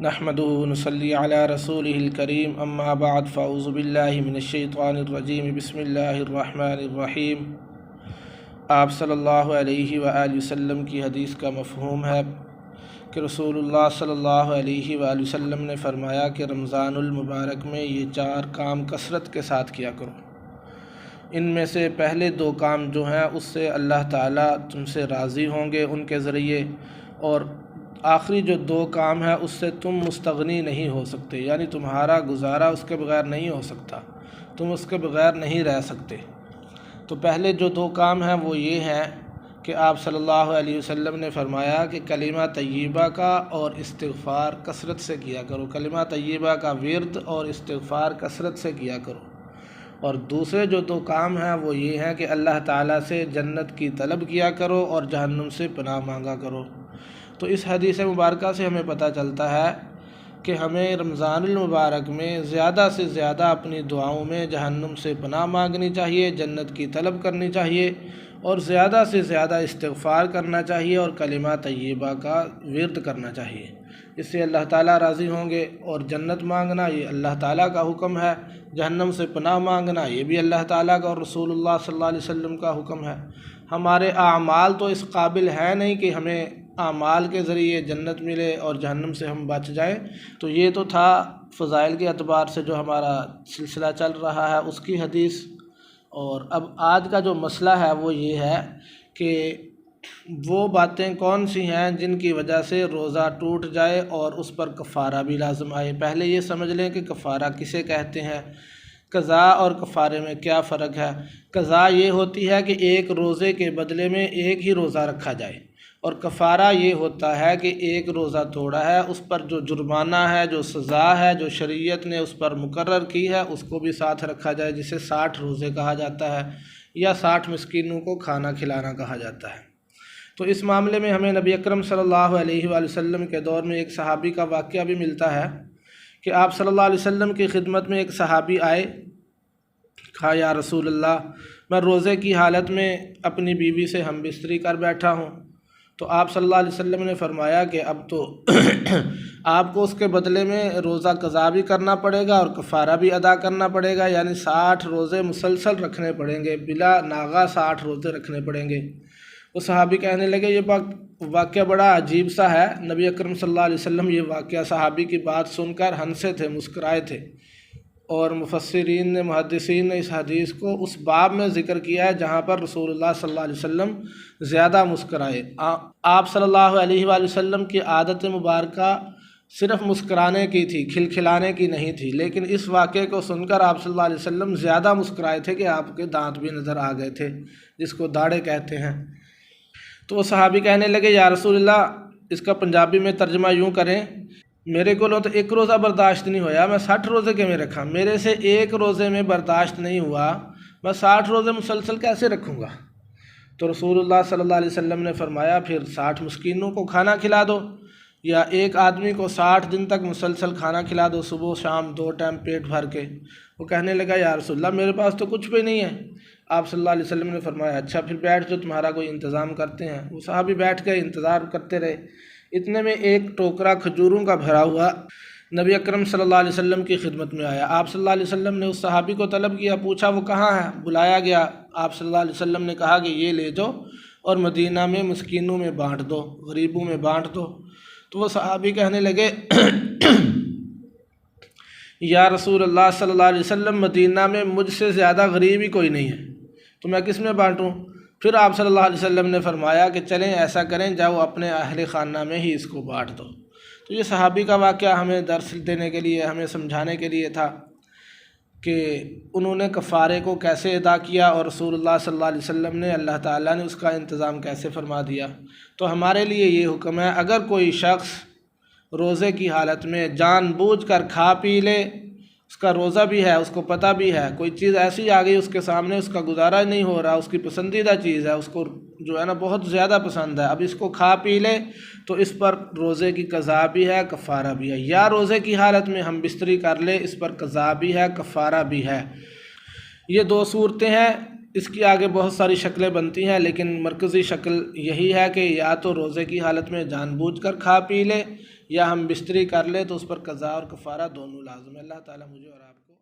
نحمده ونصلي على رسوله الكريم اما بعد فاعوذ باللہ من الشیطان الرجیم بسم اللہ الرحمن الرحیم۔ آپ صلی اللہ علیہ وآلہ وسلم کی حدیث کا مفہوم ہے کہ رسول اللہ صلی اللہ علیہ وآلہ وسلم نے فرمایا کہ رمضان المبارک میں یہ 4 کام کثرت کے ساتھ کیا کرو۔ ان میں سے پہلے 2 کام جو ہیں اس سے اللہ تعالیٰ تم سے راضی ہوں گے ان کے ذریعے، اور آخری جو 2 کام ہیں اس سے تم مستغنی نہیں ہو سکتے، یعنی تمہارا گزارا اس کے بغیر نہیں ہو سکتا، تم اس کے بغیر نہیں رہ سکتے۔ تو پہلے جو 2 کام ہیں وہ یہ ہیں کہ آپ صلی اللہ علیہ وسلم نے فرمایا کہ کلمہ طیبہ کا اور استغفار کثرت سے کیا کرو، کلمہ طیبہ کا ورد اور استغفار کثرت سے کیا کرو۔ اور دوسرے جو 2 کام ہیں وہ یہ ہیں کہ اللہ تعالیٰ سے جنت کی طلب کیا کرو اور جہنم سے پناہ مانگا کرو۔ تو اس حدیث مبارکہ سے ہمیں پتہ چلتا ہے کہ ہمیں رمضان المبارک میں زیادہ سے زیادہ اپنی دعاؤں میں جہنم سے پناہ مانگنی چاہیے، جنت کی طلب کرنی چاہیے، اور زیادہ سے زیادہ استغفار کرنا چاہیے اور کلمہ طیبہ کا ورد کرنا چاہیے۔ اس سے اللہ تعالیٰ راضی ہوں گے، اور جنت مانگنا یہ اللہ تعالیٰ کا حکم ہے، جہنم سے پناہ مانگنا یہ بھی اللہ تعالیٰ کا اور رسول اللہ صلی اللہ علیہ وسلم کا حکم ہے۔ ہمارے اعمال تو اس قابل ہیں نہیں کہ ہمیں اعمال کے ذریعے جنت ملے اور جہنم سے ہم بچ جائیں۔ تو یہ تو تھا فضائل کے اعتبار سے جو ہمارا سلسلہ چل رہا ہے اس کی حدیث، اور اب آج کا جو مسئلہ ہے وہ یہ ہے کہ وہ باتیں کون سی ہیں جن کی وجہ سے روزہ ٹوٹ جائے اور اس پر کفارہ بھی لازم آئے۔ پہلے یہ سمجھ لیں کہ کفارہ کسے کہتے ہیں، قضاء اور کفارے میں کیا فرق ہے۔ قضاء یہ ہوتی ہے کہ ایک روزے کے بدلے میں ایک ہی روزہ رکھا جائے، اور کفارہ یہ ہوتا ہے کہ ایک روزہ توڑا ہے اس پر جو جرمانہ ہے، جو سزا ہے، جو شریعت نے اس پر مقرر کی ہے اس کو بھی ساتھ رکھا جائے، جسے 60 روزے کہا جاتا ہے یا 60 مسکینوں کو کھانا کھلانا کہا جاتا ہے۔ تو اس معاملے میں ہمیں نبی اکرم صلی اللہ علیہ وآلہ وسلم کے دور میں ایک صحابی کا واقعہ بھی ملتا ہے کہ آپ صلی اللہ علیہ وسلم کی خدمت میں ایک صحابی آئے، کہا یا رسول اللہ میں روزے کی حالت میں اپنی بیوی سے ہم بستری کر بیٹھا ہوں۔ تو آپ صلی اللہ علیہ وسلم نے فرمایا کہ اب تو آپ کو اس کے بدلے میں روزہ قضا بھی کرنا پڑے گا اور کفارہ بھی ادا کرنا پڑے گا، یعنی 60 روزے مسلسل رکھنے پڑیں گے، بلا ناغہ 60 روزے رکھنے پڑیں گے۔ وہ صحابی کہنے لگے یہ واقعہ بڑا عجیب سا ہے۔ نبی اکرم صلی اللہ علیہ وسلم یہ واقعہ صحابی کی بات سن کر ہنسے تھے، مسکرائے تھے، اور مفسرین نے، محدثین نے اس حدیث کو اس باب میں ذکر کیا ہے جہاں پر رسول اللہ صلی اللہ علیہ وسلم زیادہ مسکرائے۔ آپ صلی اللہ علیہ وآلہ وسلم کی عادت مبارکہ صرف مسکرانے کی تھی، کھلکھلانے کی نہیں تھی، لیکن اس واقعے کو سن کر آپ صلی اللہ علیہ وسلم زیادہ مسکرائے تھے کہ آپ کے دانت بھی نظر آ گئے تھے، جس کو داڑھے کہتے ہیں۔ تو وہ صحابی کہنے لگے یا رسول اللہ اس کا پنجابی میں ترجمہ یوں کریں، میرے کو تو 1 روزہ برداشت نہیں ہویا، میں 60 روزے کے میں رکھا، میرے سے 1 روزے میں برداشت نہیں ہوا، میں 60 روزے مسلسل کیسے رکھوں گا؟ تو رسول اللہ صلی اللہ علیہ وسلم نے فرمایا پھر 60 مسکینوں کو کھانا کھلا دو، یا ایک آدمی کو 60 دن تک مسلسل کھانا کھلا دو، صبح شام 2 ٹائم پیٹ بھر کے۔ وہ کہنے لگا یا رسول اللہ میرے پاس تو کچھ بھی نہیں ہے۔ آپ صلی اللہ علیہ وسلم نے فرمایا اچھا پھر بیٹھ جو، تمہارا کوئی انتظام کرتے ہیں۔ وہ صحابی بیٹھ کے انتظار کرتے رہے۔ اتنے میں ایک ٹوکرا کھجوروں کا بھرا ہوا نبی اکرم صلی اللہ علیہ وسلم کی خدمت میں آیا۔ آپ صلی اللہ علیہ وسلم نے اس صحابی کو طلب کیا، پوچھا وہ کہاں ہے، بلایا گیا۔ آپ صلی اللہ علیہ وسلم نے کہا کہ یہ لے جاؤ اور مدینہ میں مسکینوں میں بانٹ دو، غریبوں میں بانٹ دو۔ تو وہ صحابی کہنے لگے یا رسول اللہ صلی اللہ علیہ وسلم مدینہ میں مجھ سے زیادہ غریب ہی کوئی نہیں ہے، تو میں کس میں بانٹوں؟ پھر آپ صلی اللہ علیہ وسلم نے فرمایا کہ چلیں ایسا کریں، جاؤ اپنے اہل خانہ میں ہی اس کو بانٹ دو۔ تو یہ صحابی کا واقعہ ہمیں درس دینے کے لیے، ہمیں سمجھانے کے لیے تھا کہ انہوں نے کفارے کو کیسے ادا کیا، اور رسول اللہ صلی اللہ علیہ وسلم نے، اللہ تعالیٰ نے اس کا انتظام کیسے فرما دیا۔ تو ہمارے لیے یہ حکم ہے اگر کوئی شخص روزے کی حالت میں جان بوجھ کر کھا پی لے، اس کا روزہ بھی ہے، اس کو پتہ بھی ہے، کوئی چیز ایسی آ گئی اس کے سامنے، اس کا گزارا نہیں ہو رہا، اس کی پسندیدہ چیز ہے، اس کو جو ہے نا بہت زیادہ پسند ہے، اب اس کو کھا پی لے تو اس پر روزے کی قضا بھی ہے، کفارہ بھی ہے، یا روزے کی حالت میں ہم بستری کر لے، اس پر قضا بھی ہے، کفارہ بھی ہے۔ یہ 2 صورتیں ہیں اس کی آگے بہت ساری شکلیں بنتی ہیں، لیکن مرکزی شکل یہی ہے کہ یا تو روزے کی حالت میں جان بوجھ کر کھا پی لے، یا ہم بستری کر لے تو اس پر قضا اور کفارہ دونوں لازم ہے۔ اللہ تعالیٰ مجھے اور آپ کو